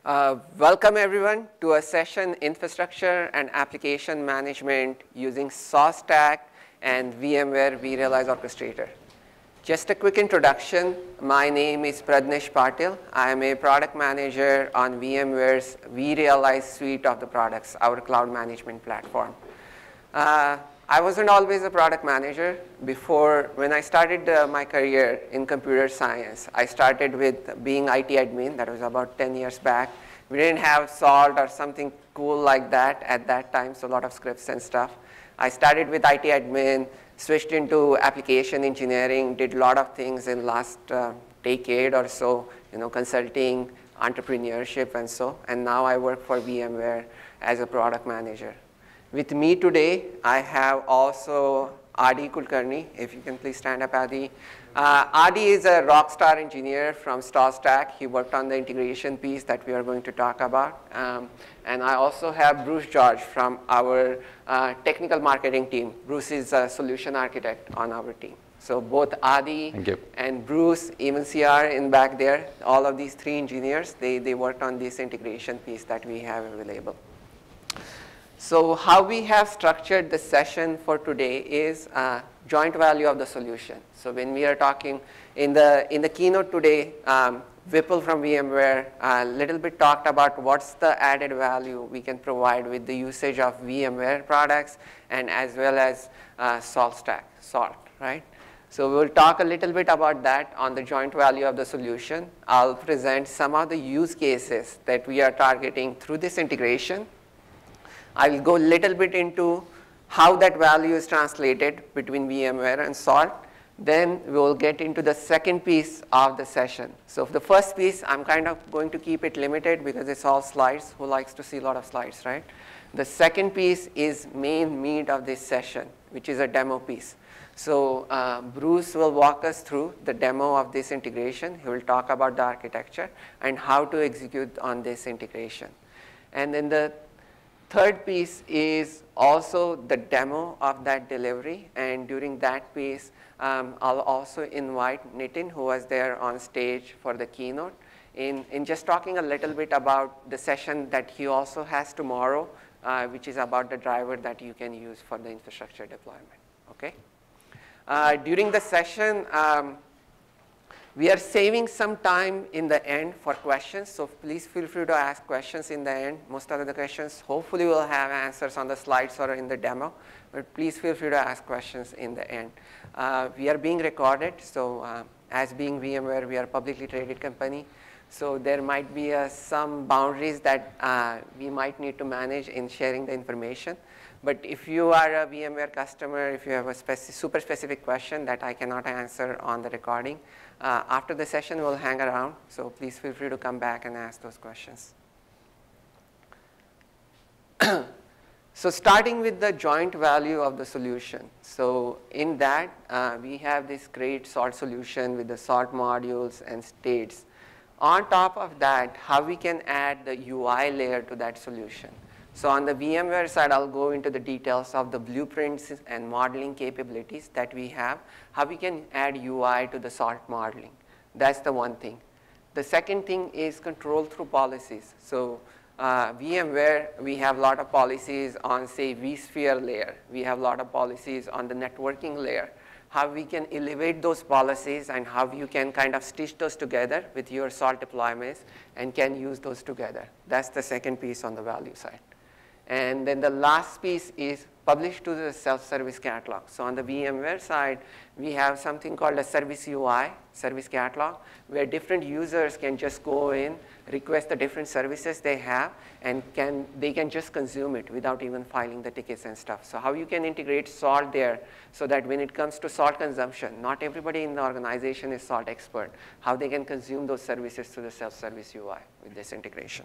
Welcome everyone to a session Infrastructure and Application Management using SaltStack and VMware vRealize Orchestrator. Just a quick introduction. My name is Pradnesh Patel. I am a product manager on VMware's vRealize suite of the products, our cloud management platform. I wasn't always a product manager. When I started my career in computer science, I started with being IT admin. That was about 10 years back. We didn't have Salt or something cool like that at that time, so a lot of scripts and stuff. I started with IT admin, switched into application engineering, did a lot of things in last decade or so, consulting, entrepreneurship and so, and now I work for VMware as a product manager. With me today, I have also Adi Kulkarni. If you can please stand up, Adi. Adi is a rock star engineer from SaltStack. He worked on the integration piece that we are going to talk about. And I also have Bruce George from our technical marketing team. Bruce is a solution architect on our team. So both Adi and Bruce, even CR in back there, all of these three engineers, they worked on this integration piece that we have available. So how we have structured the session for today is joint value of the solution. So when we are talking in the keynote today, Vipul from VMware a little bit talked about what's the added value we can provide with the usage of VMware products and as well as SaltStack, Salt, right? So we'll talk a little bit about that on the joint value of the solution. I'll present some of the use cases that we are targeting through this integration. I will go a little bit into how that value is translated between VMware and Salt. Then we will get into the second piece of the session. So for the first piece, I'm kind of going to keep it limited because it's all slides. Who likes to see a lot of slides, right? The second piece is main meat of this session, which is a demo piece. So Bruce will walk us through the demo of this integration. He will talk about the architecture and how to execute on this integration. And then the third piece is also the demo of that delivery, and during that piece, I'll also invite Nitin, who was there on stage for the keynote, in just talking a little bit about the session that he also has tomorrow, which is about the driver that you can use for the infrastructure deployment. Okay? During the session, we are saving some time in the end for questions, so please feel free to ask questions in the end. Most of the questions hopefully will have answers on the slides or in the demo, but please feel free to ask questions in the end. We are being recorded, so as being VMware, we are a publicly traded company, so there might be some boundaries that we might need to manage in sharing the information. But if you are a VMware customer, if you have a super specific question that I cannot answer on the recording, after the session we'll hang around, so please feel free to come back and ask those questions. So starting with the joint value of the solution. So in that, we have this great Salt solution with the Salt modules and states. On top of that, how we can add the UI layer to that solution. So on the VMware side, I'll go into the details of the blueprints and modeling capabilities that we have, how we can add UI to the Salt modeling. That's the one thing. The second thing is control through policies. So VMware, we have a lot of policies on, say, vSphere layer. We have a lot of policies on the networking layer. How we can elevate those policies and how you can kind of stitch those together with your Salt deployments and can use those together. That's the second piece on the value side. And then the last piece is published to the self-service catalog. So on the VMware side, we have something called a service UI, service catalog, where different users can just go in, request the different services they have, and they can just consume it without even filing the tickets and stuff. So how you can integrate Salt there so that when it comes to Salt consumption, not everybody in the organization is Salt expert, how they can consume those services through the self-service UI with this integration.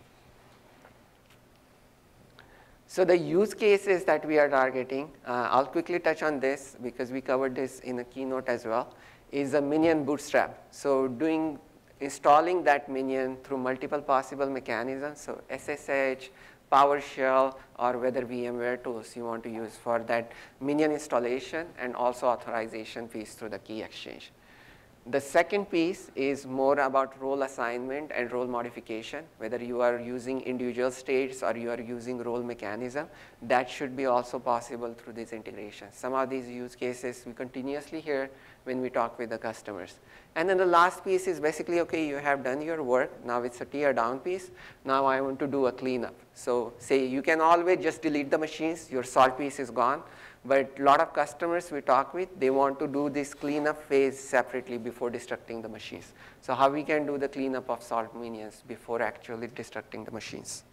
So the use cases that we are targeting, I'll quickly touch on this because we covered this in a keynote as well, is a minion bootstrap. So installing that minion through multiple possible mechanisms, so SSH, PowerShell, or whether VMware tools you want to use for that minion installation and also authorization piece through the key exchange. The second piece is more about role assignment and role modification, whether you are using individual states or you are using role mechanism. That should be also possible through this integration. Some of these use cases we continuously hear when we talk with the customers. And then the last piece is basically, okay, you have done your work. Now it's a tier down piece. Now I want to do a cleanup. So say you can always just delete the machines. Your Salt piece is gone. But a lot of customers we talk with, they want to do this cleanup phase separately before destructing the machines. So how we can do the cleanup of Salt minions before actually destructing the machines.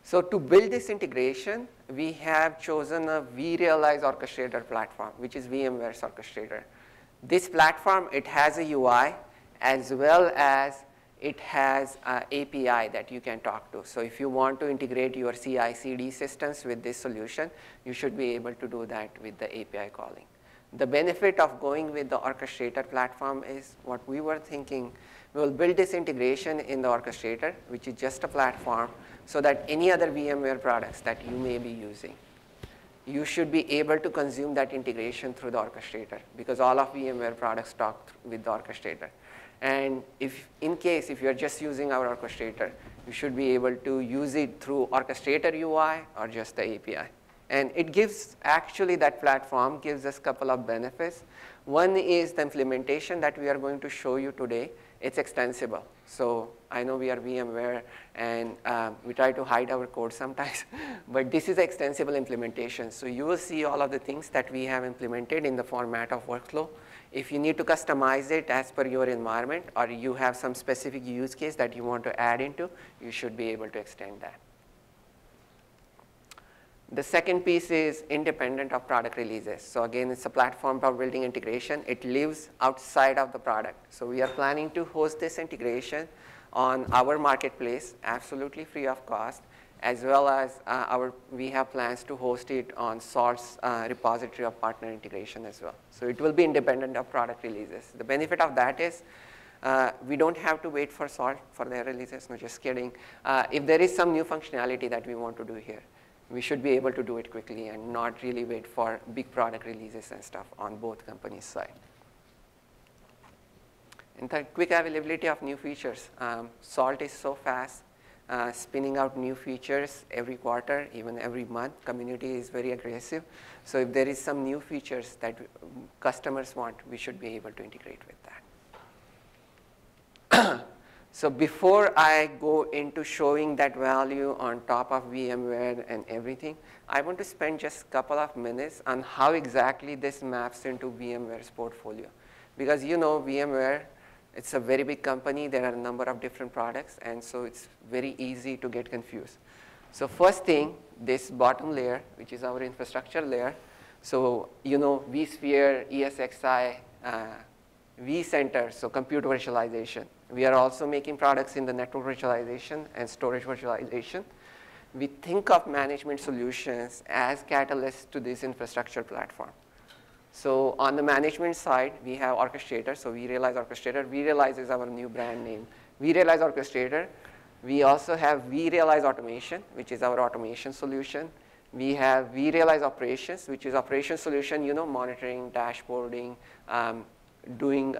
So to build this integration, we have chosen a vRealize orchestrator platform, which is VMware's orchestrator. This platform, it has a UI as well as it has an API that you can talk to. So if you want to integrate your CI/CD systems with this solution, you should be able to do that with the API calling. The benefit of going with the orchestrator platform is what we were thinking. We will build this integration in the orchestrator, which is just a platform, so that any other VMware products that you may be using, you should be able to consume that integration through the orchestrator, because all of VMware products talk with the orchestrator. And if you're just using our orchestrator, you should be able to use it through orchestrator UI or just the API. And it gives, actually that platform gives us a couple of benefits. One is the implementation that we are going to show you today. It's extensible. So I know we are VMware and we try to hide our code sometimes, but this is an extensible implementation. So you will see all of the things that we have implemented in the format of workflow. If you need to customize it as per your environment, or you have some specific use case that you want to add into, you should be able to extend that. The second piece is independent of product releases. So again, it's a platform for building integration. It lives outside of the product. So we are planning to host this integration on our marketplace, absolutely free of cost, as well as we have plans to host it on Salt's repository of partner integration as well. So it will be independent of product releases. The benefit of that is we don't have to wait for Salt for their releases. No, just kidding. If there is some new functionality that we want to do here, we should be able to do it quickly and not really wait for big product releases and stuff on both companies' side. And the quick availability of new features. Salt is so fast, spinning out new features every quarter, even every month. Community is very aggressive. So if there is some new features that customers want, we should be able to integrate with that. So before I go into showing that value on top of VMware and everything, I want to spend just a couple of minutes on how exactly this maps into VMware's portfolio. Because you know VMware, it's a very big company. There are a number of different products, and so it's very easy to get confused. So first thing, this bottom layer, which is our infrastructure layer. So you know vSphere, ESXi, vCenter, so compute virtualization. We are also making products in the network virtualization and storage virtualization. We think of management solutions as catalysts to this infrastructure platform. So on the management side, we have Orchestrator, so vRealize Orchestrator. vRealize is our new brand name. vRealize Orchestrator. We also have vRealize Automation, which is our automation solution. We have vRealize Operations, which is operation solution, you know, monitoring, dashboarding, doing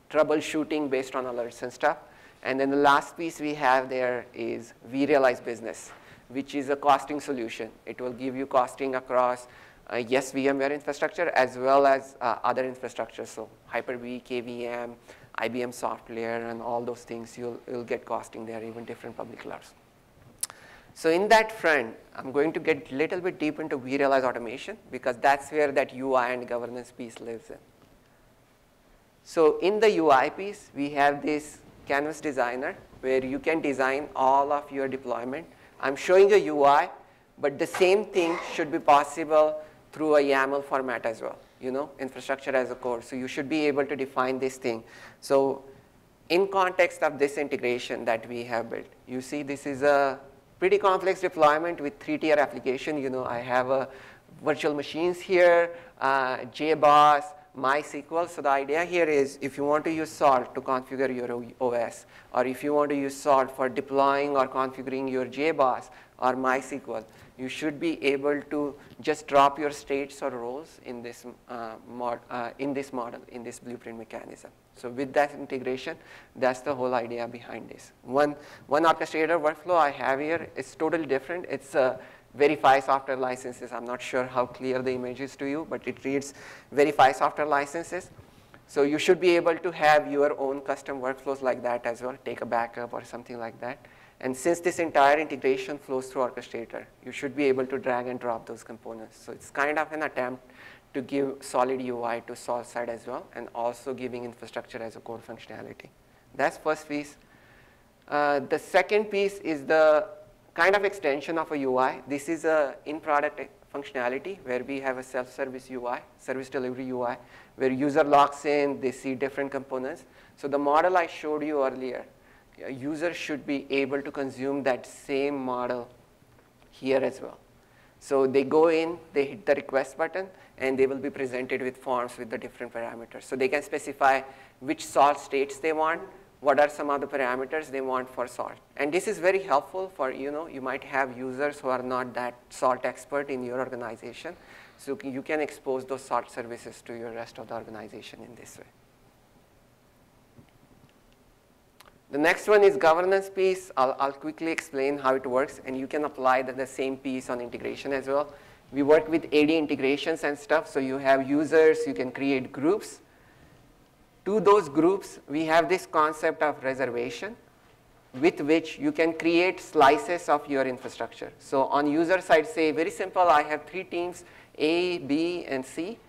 troubleshooting based on alerts and stuff. And then the last piece we have there is vRealize Business, which is a costing solution. It will give you costing across, yes, VMware infrastructure as well as other infrastructure. So Hyper-V, KVM, IBM software, and all those things, you'll get costing there, even different public clouds. So in that front, I'm going to get a little bit deep into vRealize Automation, because that's where that UI and governance piece lives in. So in the UI piece, we have this Canvas Designer where you can design all of your deployment. I'm showing a UI, but the same thing should be possible through a YAML format as well, you know, infrastructure as a code. So you should be able to define this thing. So in context of this integration that we have built, you see this is a pretty complex deployment with 3-tier application. You know, I have virtual machines here, JBoss, MySQL. So the idea here is if you want to use Salt to configure your OS, or if you want to use Salt for deploying or configuring your JBoss, or MySQL, you should be able to just drop your states or roles in this model, in this blueprint mechanism. So with that integration, that's the whole idea behind this. One orchestrator workflow I have here is totally different. It's verify software licenses. I'm not sure how clear the image is to you, but it reads verify software licenses. So you should be able to have your own custom workflows like that as well, take a backup or something like that. And since this entire integration flows through Orchestrator, you should be able to drag and drop those components. So it's kind of an attempt to give solid UI to SaltStack as well, and also giving infrastructure as a core functionality. That's first piece. The second piece is the kind of extension of a UI. This is a in-product functionality where we have a self-service UI, service delivery UI, where user logs in, they see different components. So the model I showed you earlier, a user should be able to consume that same model here as well. So they go in, they hit the request button, and they will be presented with forms with the different parameters. So they can specify which salt states they want, what are some other parameters they want for salt. And this is very helpful for, you might have users who are not that salt expert in your organization. So you can expose those salt services to your rest of the organization in this way. The next one is governance piece. I'll quickly explain how it works, and you can apply the same piece on integration as well. We work with AD integrations and stuff, so you have users, you can create groups. To those groups, we have this concept of reservation, with which you can create slices of your infrastructure. So on user side, say, very simple, I have 3 teams, A, B, and C.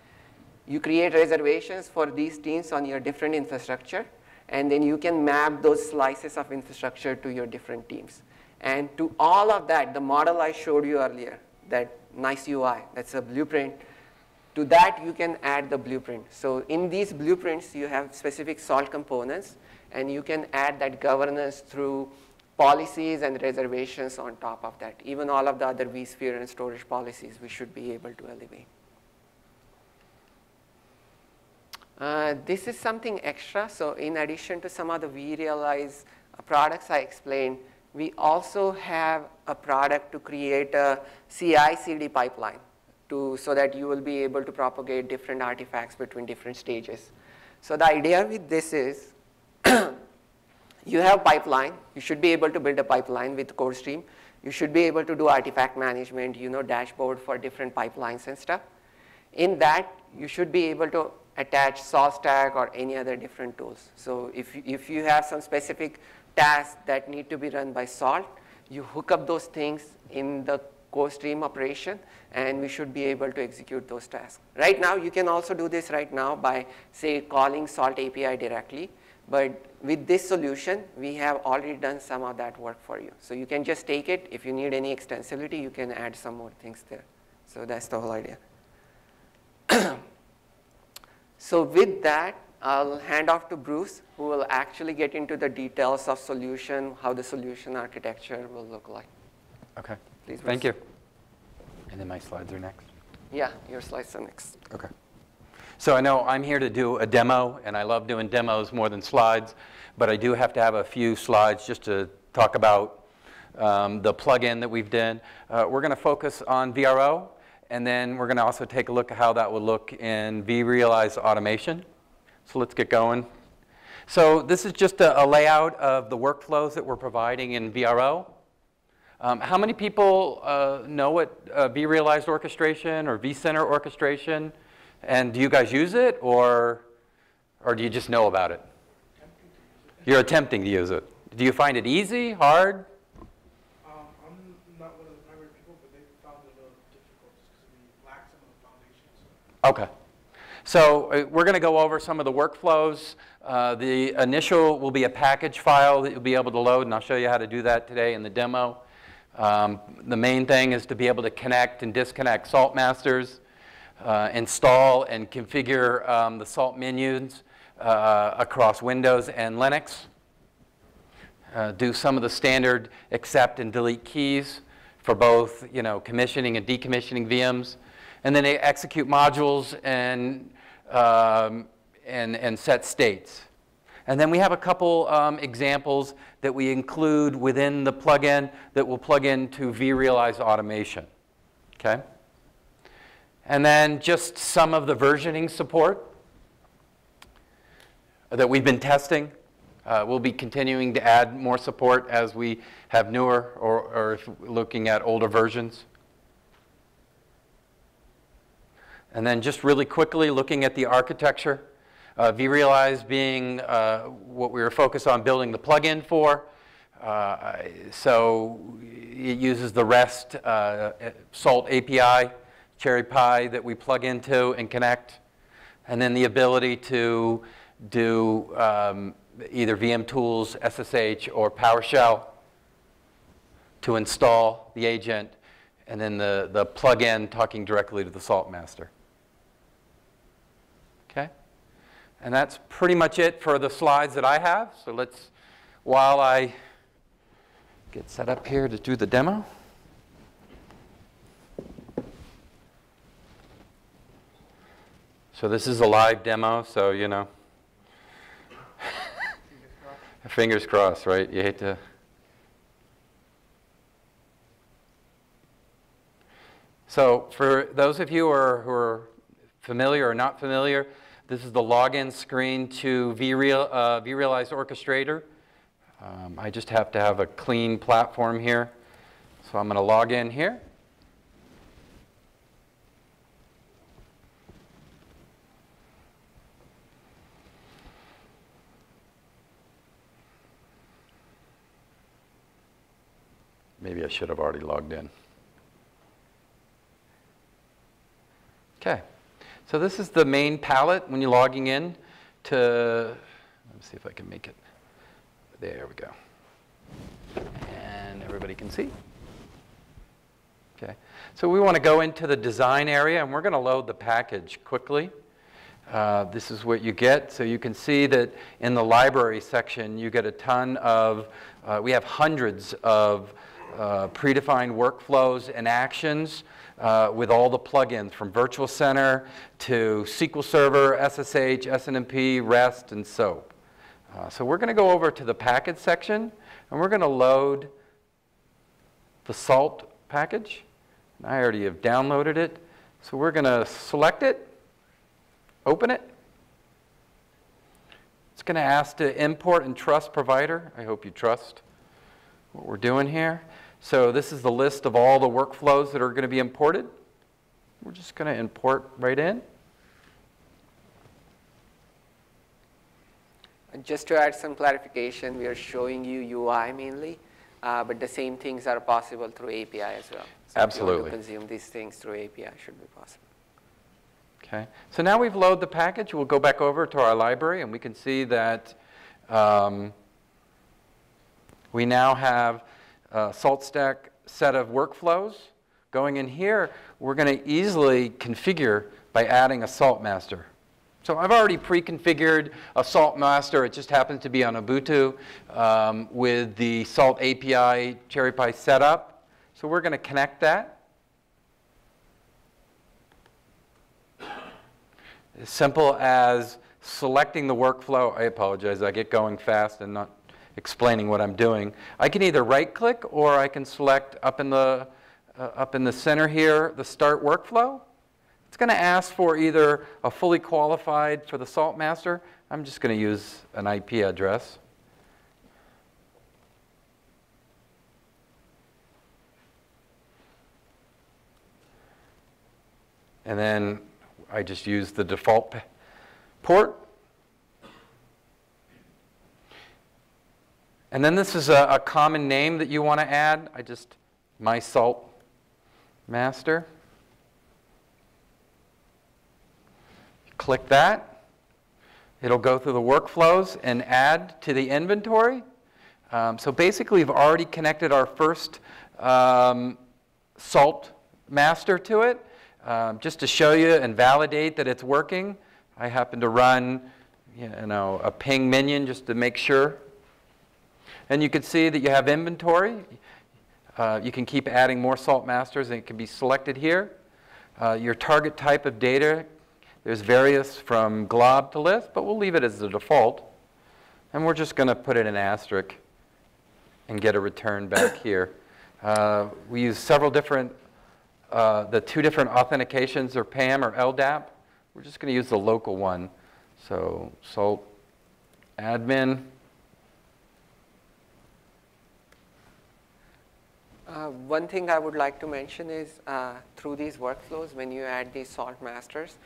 You create reservations for these teams on your different infrastructure, and then you can map those slices of infrastructure to your different teams. And to all of that, the model I showed you earlier, that nice UI, that's a blueprint, to that you can add the blueprint. So in these blueprints, you have specific salt components, and you can add that governance through policies and reservations on top of that. Even all of the other vSphere and storage policies, we should be able to elevate. This is something extra. So in addition to some of the vRealize products I explained, we also have a product to create a CI/CD pipeline so that you will be able to propagate different artifacts between different stages. So the idea with this is you have pipeline. You should be able to build a pipeline with CodeStream. You should be able to do artifact management, dashboard for different pipelines and stuff. In that, you should be able to attach SaltStack or any other different tools. So if you have some specific tasks that need to be run by Salt, you hook up those things in the CodeStream operation, and we should be able to execute those tasks. Right now, you can also do this right now by, say, calling Salt API directly. But with this solution, we have already done some of that work for you. So you can just take it. If you need any extensibility, you can add some more things there. So that's the whole idea. So with that, I'll hand off to Bruce, who will actually get into the details of solution, how the solution architecture will look like. Okay. Please, Bruce. Thank you. And then my slides are next. Yeah, your slides are next. Okay. So I know I'm here to do a demo, and I love doing demos more than slides, but I do have to have a few slides just to talk about the plugin that we've done. We're going to focus on VRO, and then we're going to also take a look at how that would look in vRealize automation. So let's get going. So this is just a layout of the workflows that we're providing in VRO. How many people know what vRealize orchestration or vCenter orchestration? And do you guys use it, or do you just know about it? You're attempting to use it. Do you find it easy, hard? I'm not one of the primary people, but they found it a little difficult just because we lack some of the foundations. Okay. So we're going to go over some of the workflows. The initial will be a package file that you'll be able to load, and I'll show you how to do that today in the demo. The main thing is to be able to connect and disconnect Salt masters, install and configure the Salt menus across Windows and Linux. Do some of the standard accept and delete keys for both, commissioning and decommissioning VMs, and then execute modules and set states. And then we have a couple examples that we include within the plugin that will plug into vRealize automation. Okay? And then just some of the versioning support that we've been testing. We'll be continuing to add more support as we have newer or if looking at older versions. And then just really quickly looking at the architecture. vRealize being what we were focused on building the plugin for. So it uses the REST Salt API, Cherry Pie that we plug into and connect. And then the ability to do either VM tools, SSH, or PowerShell to install the agent. And then the plugin talking directly to the Salt master. Okay? And that's pretty much it for the slides that I have. So let's, while I get set up here to do the demo. So this is a live demo, so you know. Fingers crossed, right? You hate to. So for those of you who are familiar or not familiar, this is the login screen to vRealize Orchestrator. I just have to have a clean platform here. So I'm going to log in here. Maybe I should have already logged in. Okay. So this is the main palette when you're logging in to, let me see if I can make it. There we go. And everybody can see. Okay. So we want to go into the design area, and we're going to load the package quickly. This is what you get. So you can see that in the library section, you get a ton of, we have hundreds of predefined workflows and actions with all the plugins from Virtual Center to SQL Server, SSH, SNMP, REST, and SOAP. So we're going to go over to the package section, and we're going to load the Salt package. And I already have downloaded it. So we're going to select it, open it. It's going to ask to import and trust provider. I hope you trust what we're doing here. So this is the list of all the workflows that are going to be imported. We're just going to import right in. And just to add some clarification, we are showing you UI mainly, but the same things are possible through API as well. So absolutely. If you want to consume these things through API, it should be possible. Okay. So now we've loaded the package. We'll go back over to our library, and we can see that we now have a SaltStack set of workflows. Going in here, we're going to easily configure by adding a Salt master. So I've already pre-configured a Salt master. It just happens to be on Ubuntu with the Salt API Cherry Pie setup. So we're going to connect that. As simple as selecting the workflow. I apologize, I get going fast and not explaining what I'm doing. I can either right-click or I can select up in the center here, the Start Workflow. It's going to ask for either a fully qualified for the Salt master. I'm just going to use an IP address. And then I just use the default port. And then this is a common name that you want to add. My Salt master. Click that. It'll go through the workflows and add to the inventory. So basically, we've already connected our first Salt master to it. Just to show you and validate that it's working, I happen to run a ping minion just to make sure. And you can see that you have inventory. You can keep adding more Salt masters, and it can be selected here. Your target type of data, there's various from glob to list, but we'll leave it as the default. And we're just going to put in an asterisk and get a return back here. We use several different, the two different authentications are PAM or LDAP. We're just going to use the local one. So salt admin. One thing I would like to mention is through these workflows, when you add these salt masters,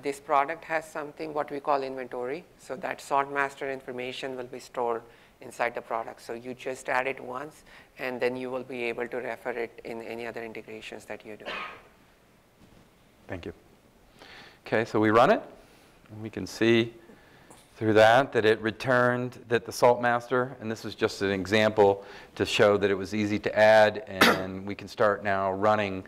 this product has something what we call inventory. So that salt master information will be stored inside the product. So you just add it once, and then you will be able to refer it in any other integrations that you do. Thank you. Okay, so we run it, and we can see through that it returned that the salt master, and this is just an example to show that it was easy to add, and we can start now running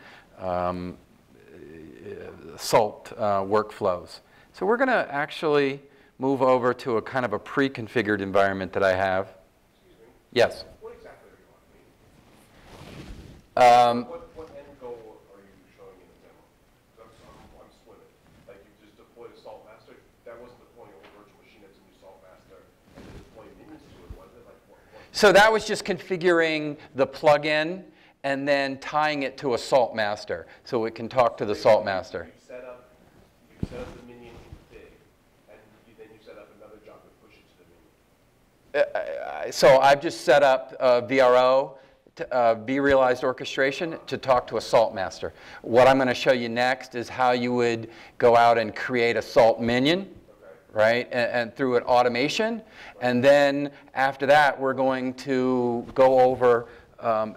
salt workflows. So we're going to actually move over to a kind of a pre-configured environment that I have. Excuse me? Yes? What exactly are you on? What end goal are you showing in the demo? I'm swimming. Like you just deployed a salt master. That wasn't deploying a whole virtual machine that's a new salt master and then deploying minions to it, was it? Like what? So that was just configuring the plugin and then tying it to a salt master so it can talk to the salt master. You set up the minion config, and then you set up another job to push it to the minion. So I've just set up VRO, vRealize orchestration, to talk to a salt master. What I'm going to show you next is how you would go out and create a salt minion, right, and through an automation. And then after that, we're going to go over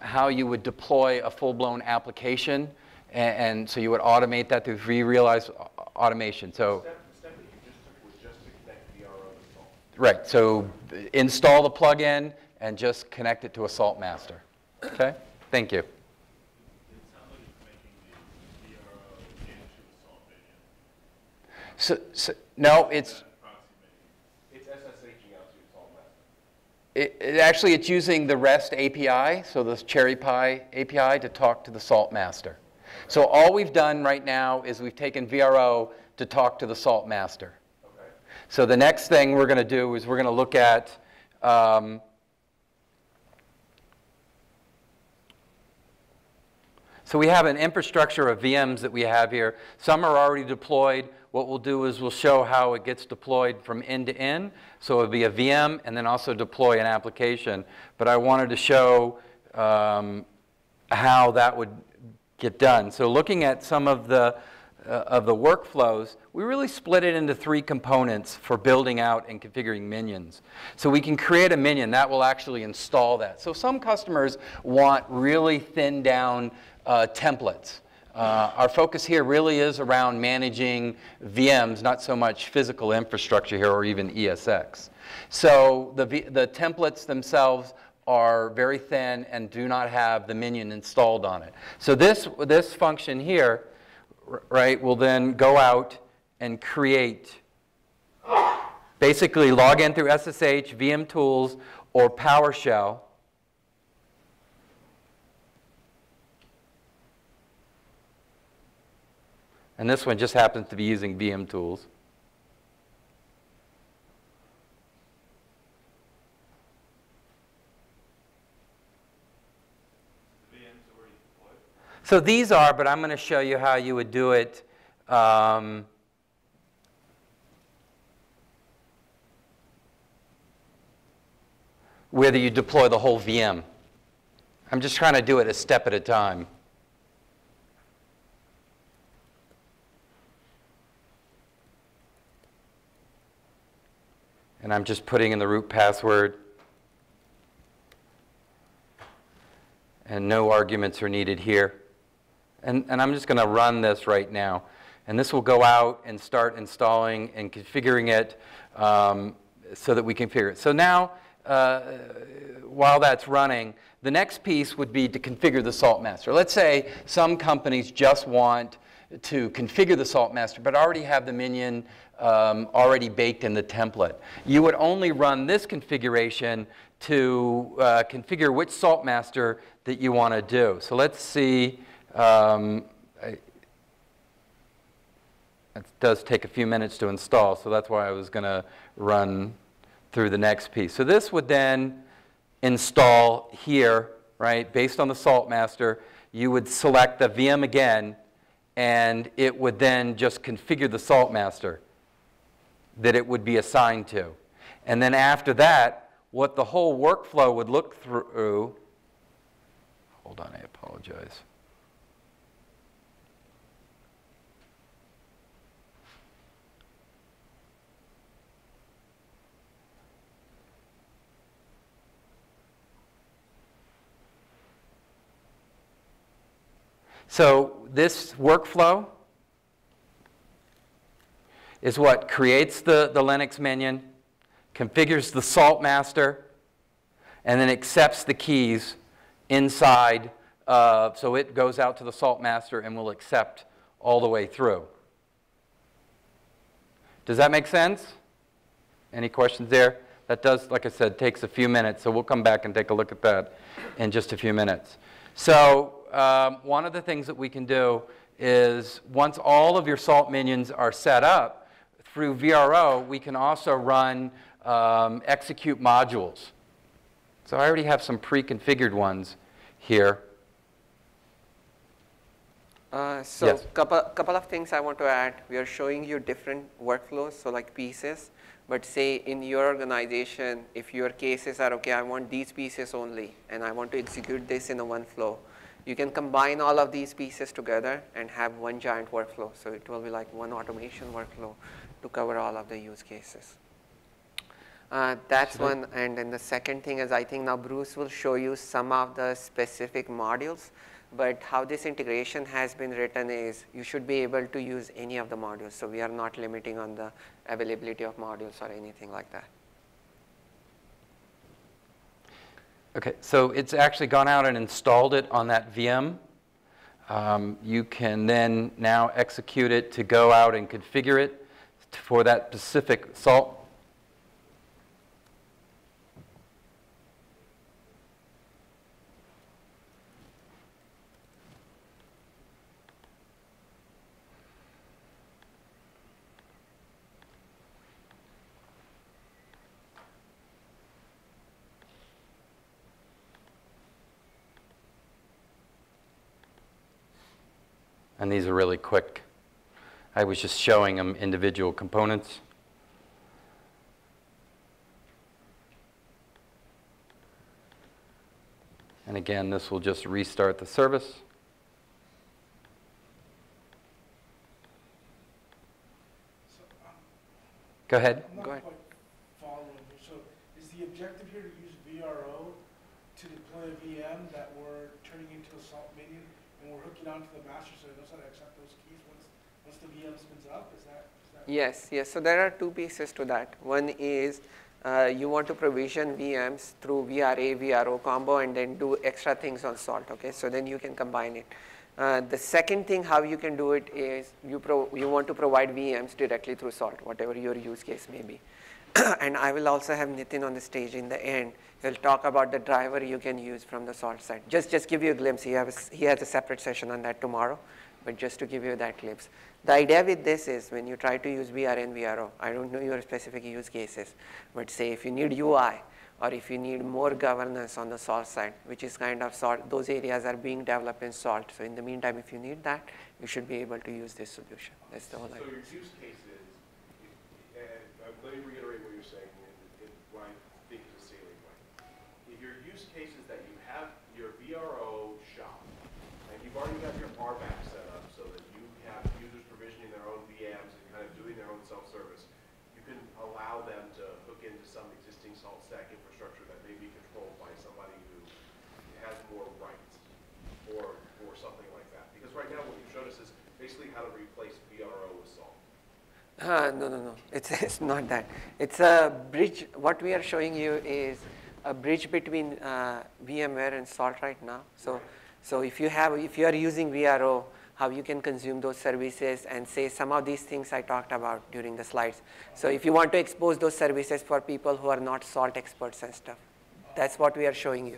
how you would deploy a full-blown application. And so you would automate that through vRealize automation. So. The step that you just took was just to connect VRO to salt. Right, so install the plugin and just connect it to a salt master. Okay, thank you. It sounds like it's making the VRO into a salt minion. So no, it's It's SSHing out to your salt master. actually it's using the REST API, so the Cherry Pie API, to talk to the salt master. So all we've done right now is we've taken VRO to talk to the salt master. Okay. So the next thing we're going to do is we're going to look at so we have an infrastructure of VMs that we have here. Some are already deployed. What we'll do is we'll show how it gets deployed from end to end. So it'll be a VM and then also deploy an application. But I wanted to show how that would get done. So looking at some of the workflows, we really split it into three components for building out and configuring minions. So we can create a minion that will actually install that. So some customers want really thinned down templates. Our focus here really is around managing VMs, not so much physical infrastructure here or even ESX. So the templates themselves are very thin and do not have the minion installed on it. So this function here, right, will then go out and create, basically log in through SSH, VM tools, or PowerShell. And this one just happens to be using VM tools. So these are, but I'm going to show you how you would do it whether you deploy the whole VM. I'm just trying to do it a step at a time. And I'm just putting in the root password. And no arguments are needed here. And I'm just going to run this right now. And this will go out and start installing and configuring it so that we can configure it. So now, while that's running, the next piece would be to configure the salt master. Let's say some companies just want to configure the salt master, but already have the minion already baked in the template. You would only run this configuration to configure which salt master that you want to do. So let's see. It does take a few minutes to install, so that's why I was going to run through the next piece. So this would then install here, right? Based on the Salt Master, you would select the VM again, and it would then just configure the Salt Master that it would be assigned to. And then after that, what the whole workflow would look through, hold on, I apologize. So this workflow is what creates the Linux minion, configures the Salt Master, and then accepts the keys inside. So it goes out to the Salt Master and will accept all the way through. Does that make sense? Any questions there? That does, like I said, takes a few minutes, so we'll come back and take a look at that in just a few minutes. So one of the things that we can do is once all of your Salt minions are set up, through VRO, we can also run execute modules. So I already have some pre-configured ones here. So Yes. couple of things I want to add. We are showing you different workflows, so like pieces. But say in your organization, if your cases are, okay, I want these pieces only, and I want to execute this in a one flow, you can combine all of these pieces together and have one giant workflow. So it will be like one automation workflow to cover all of the use cases. That's one. And then the second thing is, I think now Bruce will show you some of the specific modules. But how this integration has been written is you should be able to use any of the modules. So we are not limiting on the availability of modules or anything like that. Okay, so it's actually gone out and installed it on that VM. You can then now execute it to go out and configure it for that specific Salt. And these are really quick. I was just showing them individual components. And again, this will just restart the service. So, Go ahead. I'm not Go ahead. quite following you. So is the objective here to use VRO to deploy a VM that we're turning into a Salt minion, and we're hooking onto the master so it knows how to accept those keys once the VM spins up? Is that Yes, yes. So there are two pieces to that. One is you want to provision VMs through VRA, VRO combo, and then do extra things on Salt. Okay, so then you can combine it. The second thing how you can do it is you want to provide VMs directly through Salt, whatever your use case may be. And I will also have Nitin on the stage in the end. He'll talk about the driver you can use from the Salt side. Just give you a glimpse. He has a separate session on that tomorrow, but just to give you that glimpse. The idea with this is when you try to use VR and VRO, I don't know your specific use cases, but say if you need UI or if you need more governance on the Salt side, which is kind of Salt, those areas are being developed in Salt. So in the meantime, if you need that, you should be able to use this solution. That's the whole idea. So your use cases, and let me reiterate what you're saying, and what I think is a salient point. If your use case is that you have your VRO shop, and you've already got your RBAC set up so that you have users provisioning their own VMs and kind of doing their own self-service, you can allow them to hook into some existing SaltStack infrastructure that may be controlled by somebody who has more rights or something like that. Because right now what you showed us is basically how to replace VRO with Salt. No. It's not that. It's a bridge. What we are showing you is a bridge between VMware and Salt right now. So if you are using VRO, how you can consume those services and say some of these things I talked about during the slides. So if you want to expose those services for people who are not Salt experts and stuff, that's what we are showing you.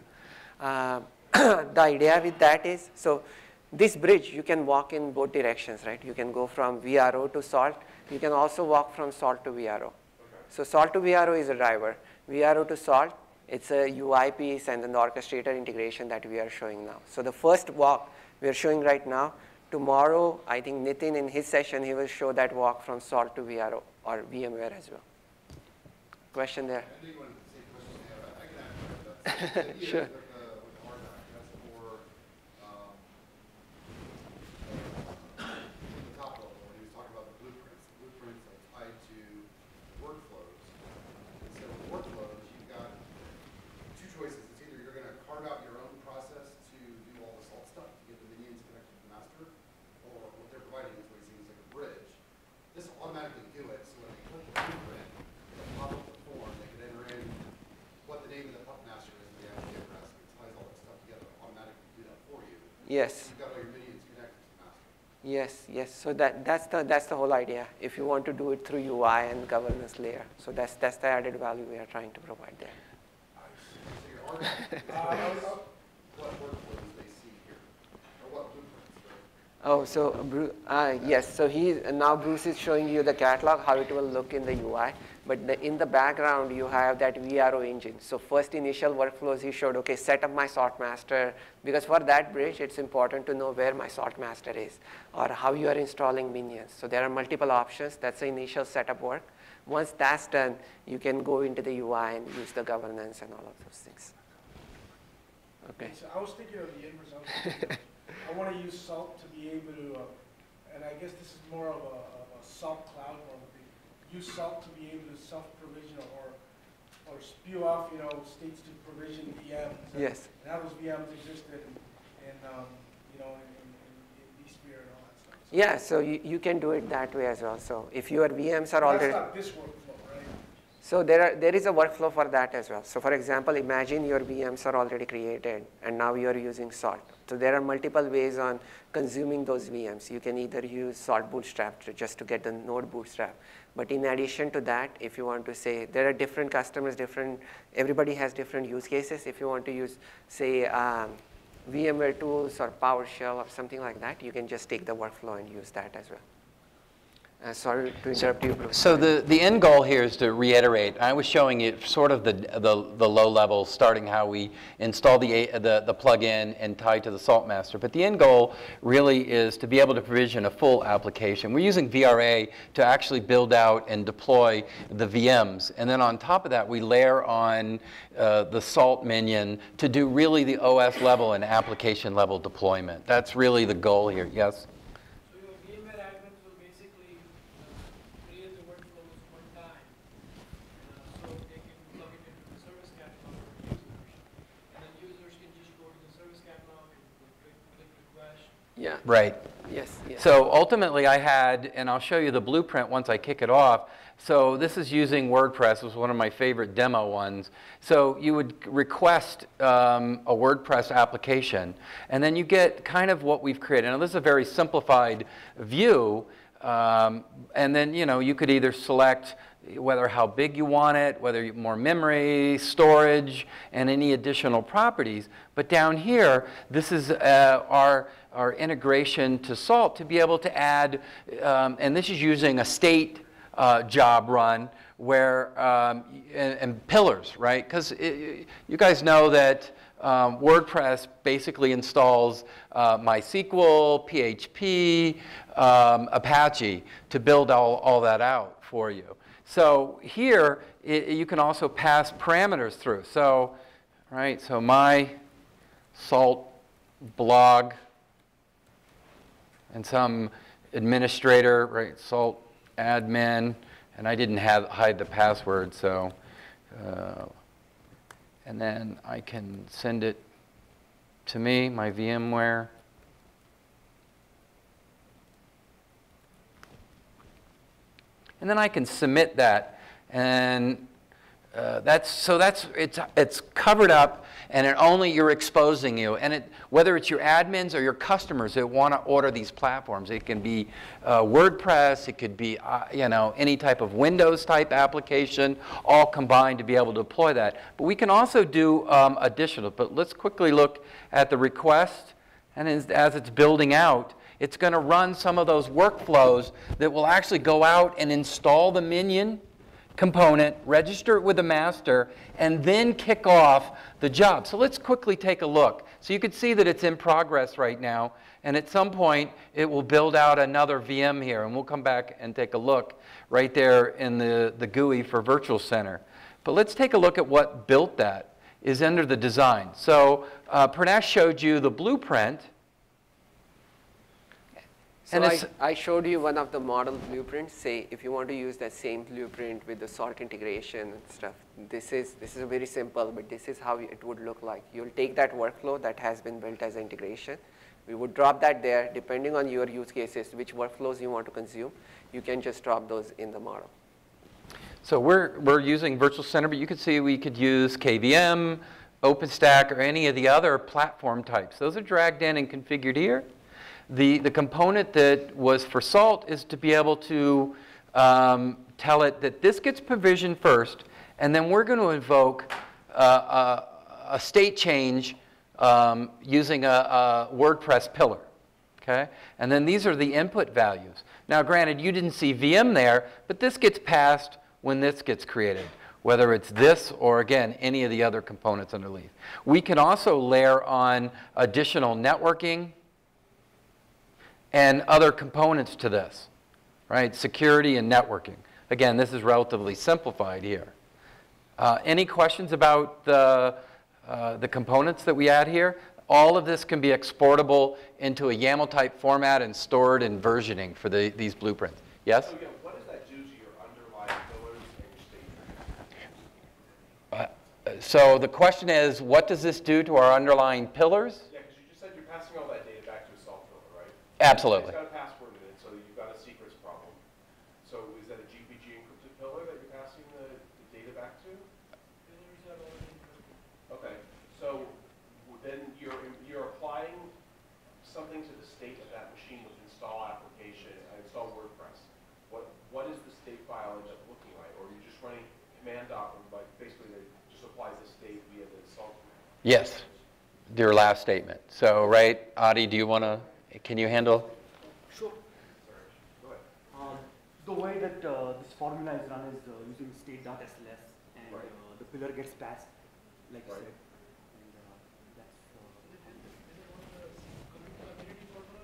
The idea with that is, so this bridge, you can walk in both directions, right? You can go from VRO to Salt. You can also walk from Salt to VRO. So Salt to VRO is a driver. VRO to Salt, it's a UI piece and an orchestrator integration that we are showing now. So the first walk we are showing right now. Tomorrow, I think Nitin in his session, he will show that walk from Salt to VRO or VMware as well. Question there? I think one of the same questions you have, I can answer that. Sure. With RDOC, that's for the top level, when he was talking about the blueprints. The blueprints are tied to workflows. And so with workflows, you've got two choices. It's either you're going to carve out your own process to do all the salt stuff, to get the minions connected to the master, or what they're providing is what he seems like a bridge. This will automatically do it, so when they click the blueprint, it'll pop up the form. They can enter in what the name of the pup master is, and the IP address, and it ties all that stuff together, automatically do that for you. Yes. You've got all your minions connected to the master. Yes, yes. So that's the whole idea. If you want to do it through UI and governance layer, so that's the added value we are trying to provide there. So your RDOC, what workflows they see here, or what blueprints, right? Oh, so yes. So now Bruce is showing you the catalog, how it will look in the UI. But in the background, you have that VRO engine. So first initial workflows, he showed, okay, set up my salt master. Because for that bridge, it's important to know where my salt master is or how you are installing minions. So there are multiple options. That's the initial setup work. Once that's done, you can go into the UI and use the governance and all of those things. Okay. So I was thinking of the inverse. I want to use Salt to be able to, and I guess this is more of a Salt cloud, or use Salt to be able to self-provision or spew off, states to provision VMs. Yes. And how those VMs existed in vSphere and all that stuff. So Yeah, so you can do it that way as well. So if your VMs are already... that's not this workflow, right? So there is a workflow for that as well. So for example, imagine your VMs are already created and now you are using Salt. So there are multiple ways on consuming those VMs. You can either use Salt Bootstrap just to get the node bootstrap. But in addition to that, if you want to say, there are different customers, everybody has different use cases. If you want to use, say, VMware tools or PowerShell or something like that, you can just take the workflow and use that as well. Sorry to interrupt you, Bruce. So the end goal here is to reiterate. I was showing you sort of the low level, starting how we install the plugin and tie to the Salt Master. But the end goal really is to be able to provision a full application. We're using VRA to actually build out and deploy the VMs. And then on top of that, we layer on the Salt minion to do really the OS level and application level deployment. That's really the goal here. Yes? Yeah. Right. Yes, yes. So ultimately I had, and I'll show you the blueprint once I kick it off. So this is using WordPress. It was one of my favorite demo ones. So you would request a WordPress application, and then you get kind of what we've created. Now this is a very simplified view, and then you could either select whether how big you want it, whether more memory, storage, and any additional properties. But down here, this is our integration to Salt to be able to add, and this is using a state job run where, and pillars, right? Because you guys know that WordPress basically installs MySQL, PHP, Apache to build all that out for you. So here, you can also pass parameters through. So, right, so my Salt blog and some administrator, right, Salt admin, and I didn't hide the password, so, and then I can send it to me, my VMware. And then I can submit that, and it's covered up, and you're exposing you. And whether it's your admins or your customers that want to order these platforms, it can be WordPress, it could be any type of Windows type application, all combined to be able to deploy that. But we can also do additional. But let's quickly look at the request, and as it's building out, it's going to run some of those workflows that will actually go out and install the minion, component, register it with the master, and then kick off the job. So let's quickly take a look. So you can see that it's in progress right now, and at some point it will build out another VM here, and we'll come back and take a look right there in the GUI for Virtual Center. But let's take a look at what built that is under the design. So Pradnesh showed you the blueprint. So I showed you one of the model blueprints. Say if you want to use that same blueprint with the Salt integration and stuff, this is very simple, but this is how it would look like. You'll take that workflow that has been built as integration. We would drop that there. Depending on your use cases, which workflows you want to consume, you can just drop those in the model. So we're using Virtual Center, but you could see we could use KVM, OpenStack, or any of the other platform types. Those are dragged in and configured here. The component that was for Salt is to be able to tell it that this gets provisioned first, and then we're going to invoke a state change using a WordPress pillar. Okay? And then these are the input values. Now, granted, you didn't see VM there, but this gets passed when this gets created, whether it's this or, again, any of the other components underneath. We can also layer on additional networking and other components to this, right? Security and networking. Again, this is relatively simplified here. Any questions about the components that we add here? All of this can be exportable into a YAML type format and stored in versioning for these blueprints. Yes? So, yeah, what does that do to your underlying pillars and your state? So the question is, what does this do to our underlying pillars? Yeah, because you just said you're passing all that data back to a salt pillar, right? Absolutely. It's got a password in it, so you've got a secrets problem. So is that a GPG encrypted pillar that you're passing the data back to? Okay, so then you're applying something to the state of that machine with install application, install WordPress. What is the state file end up looking like? Or are you just running command dot, like basically it just applies the state via the salt command? Yes, your last statement. So, right, Adi, do you want to, can you handle? Sure. Sorry, go ahead. The way that this formula is run is using state.sls, and Right. The pillar gets passed, like Right. you said.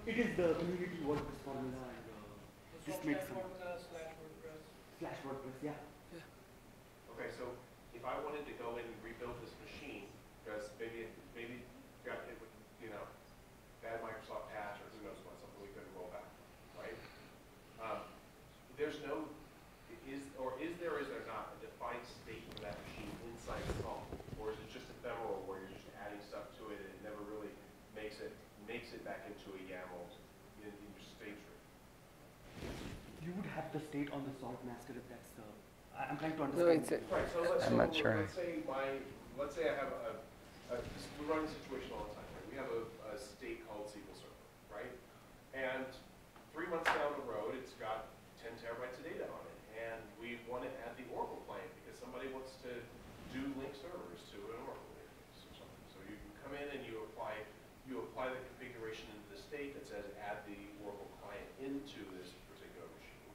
And it is the community WordPress formula, and this makes sense. /WordPress, yeah. Okay, so if I wanted to go in and rebuild this machine, because maybe got hit with, bad Microsoft patch or who knows what, something we couldn't roll back, right? There's no, is there not a defined state for that machine inside the Salt? Or is it just ephemeral where you're just adding stuff to it and it never really makes it back into a YAML in your state tree? You would have the state on the salt master if that's the. I'm trying to No, understand. it's Right, so not sure. let's say I have we run a situation all the time, right? We have a state called SQL Server, right? And 3 months down the road, it's got 10 terabytes of data on it. And we want to add the Oracle client because somebody wants to do link servers to an Oracle database or something. So you can come in and you apply the configuration into the state that says add the Oracle client into this particular machine.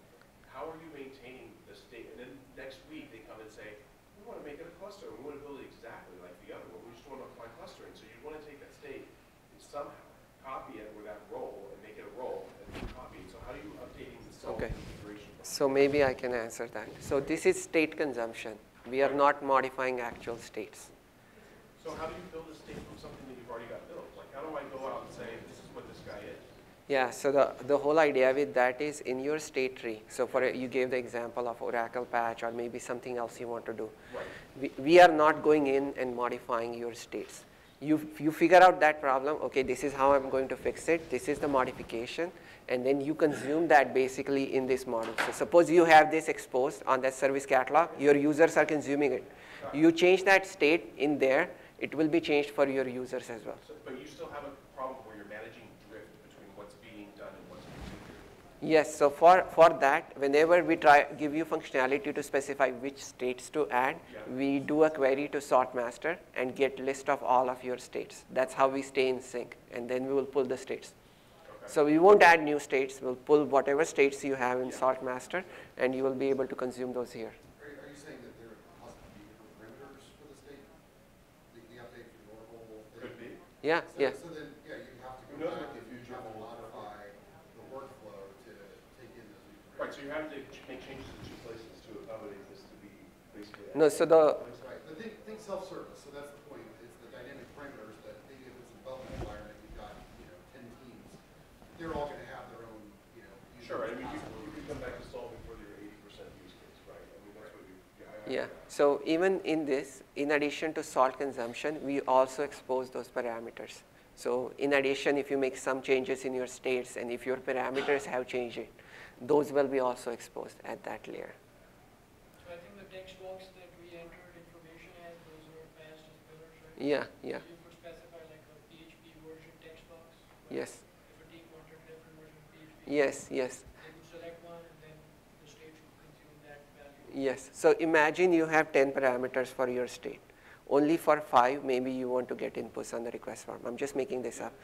How are you maintaining the state? And then next week they come and say, we want to make it a cluster. We want to build it exactly like the other one. We just want to apply clustering. So you want to take that state and somehow copy it with that role and make it a role and then copy it. So how are you updating the Salt configuration? So maybe I can answer that. So this is state consumption. We are not modifying actual states. So how do you build a state from something that you've already got built? Like how do I go out and say, this is what this guy is? Yeah, so the whole idea with that is in your state tree. So you gave the example of Oracle patch or maybe something else you want to do. Right. We are not going in and modifying your states. You figure out that problem, okay, this is how I'm going to fix it, this is the modification, and then you consume that basically in this model. So suppose you have this exposed on that service catalog, your users are consuming it. You change that state in there, it will be changed for your users as well. So, but you still have a problem where you're managing drift between what's being done and what's configured. Yes, so for that, whenever we give you functionality to specify which states to add, we do a query to sort master and get list of all of your states. That's how we stay in sync, and then we will pull the states. Okay. So we won't add new states, we'll pull whatever states you have in sort master, and you will be able to consume those here. Are you Yeah, So, yeah. so then, yeah, you have to Who go knows back what the and you future have to holds. modify the workflow to take in those new Right, parameters. so you have to make changes in two places to accommodate this to be basically. No, so the Right, but think self-service, so that's the point. It's the dynamic parameters that maybe if it's a development environment, you've got, 10 teams. They're all gonna have their own, users, Sure, I mean, you passwords. can come back to solving for your 80% use case, right? I mean, that's what you, Yeah, so even in this, in addition to salt consumption, we also expose those parameters. So in addition, if you make some changes in your states and if your parameters have changed, those will be also exposed at that layer. So I think the text box that we entered information as, those were passed as pillars, right? Yeah, yeah, So you could specify like a PHP version text box? yes, If a team wanted a different version of PHP? yes, yes. They could select one and then the state should consume that value. Yes, so imagine you have 10 parameters for your state. Only for 5, maybe you want to get inputs on the request form. I'm just making this up.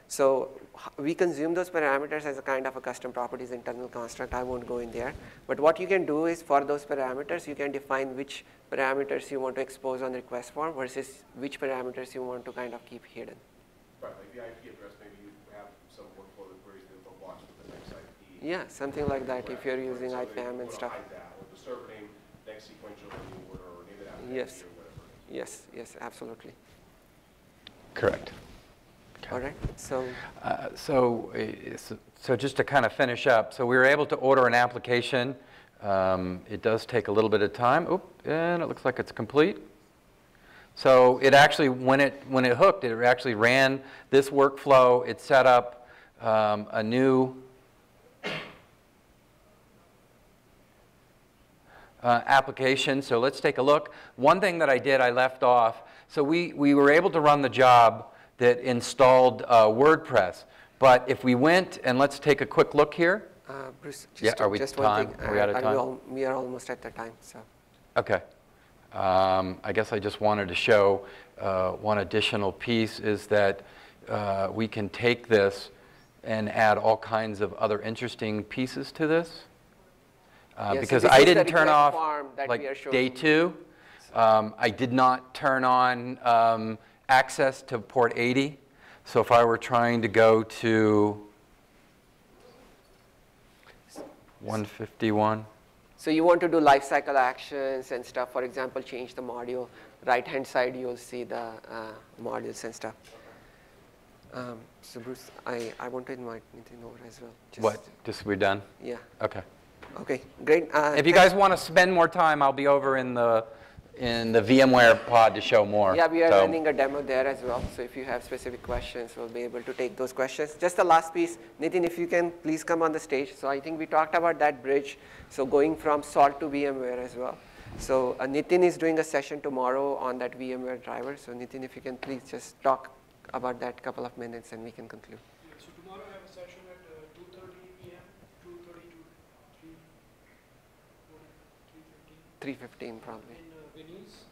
So we consume those parameters as a kind of a custom properties internal construct. I won't go in there. But what you can do is for those parameters, you can define which parameters you want to expose on the request form versus which parameters you want to kind of keep hidden. right, like the IP address, maybe you have some workflow that queries the info box with the next IP. Yeah, something like that if you're using So they IPAM and wanna stuff. hide that, or the server name, next sequential in the order, or name it after Yes. IP or whatever. Yes, yes, absolutely. Correct. All right, so So just to kind of finish up, so we were able to order an application. It does take a little bit of time. Oop, and it looks like it's complete. So it actually, when it hooked, it actually ran this workflow. It set up a new application. So let's take a look. One thing that I did, I left off. So we were able to run the job that installed WordPress. But if we went, and let's take a quick look here. Bruce, Yeah, just, are we just time? one thing. Are we out of time? We are almost at the time, so. Okay. I guess I just wanted to show one additional piece is that we can take this and add all kinds of other interesting pieces to this. Yeah, so Because this I is the didn't turn request off, form that we are like showing. day 2, I did not turn on access to port 80. So if I were trying to go to 151. So you want to do lifecycle actions and stuff. For example, change the module. Right-hand side, you'll see the modules and stuff. So Bruce, I want to invite Nitin over as well. What? Just we're done? Yeah. Okay. Okay, great. If you guys want to spend more time, I'll be over in the VMware pod to show more. Yeah, we are So- running a demo there as well. So if you have specific questions, we'll be able to take those questions. Just the last piece, Nitin, if you can please come on the stage. So I think we talked about that bridge. So going from Salt to VMware as well. So Nitin is doing a session tomorrow on that VMware driver. So Nitin, if you can please just talk about that couple of minutes and we can conclude. Yeah, so tomorrow I have a session at 2:30 p.m., 2:30 to 3:15 probably. in Venice.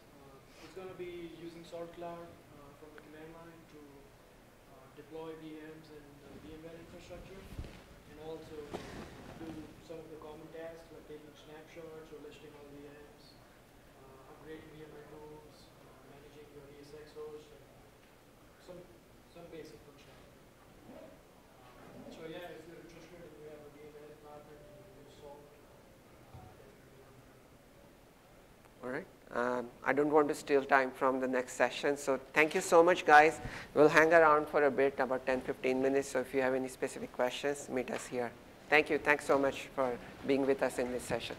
It's going to be using Salt Cloud from the command line to deploy VMs and VMware infrastructure, and also do some of the common tasks like taking snapshots or listing all VMs, upgrading VMware tools, managing your ESX host, and some basic functionality. So yeah, if you're interested, if you have a VMware department and you use Salt, All right. I don't want to steal time from the next session. So thank you so much, guys. We'll hang around for a bit, about 10-15 minutes. So if you have any specific questions, meet us here. Thank you. Thanks so much for being with us in this session.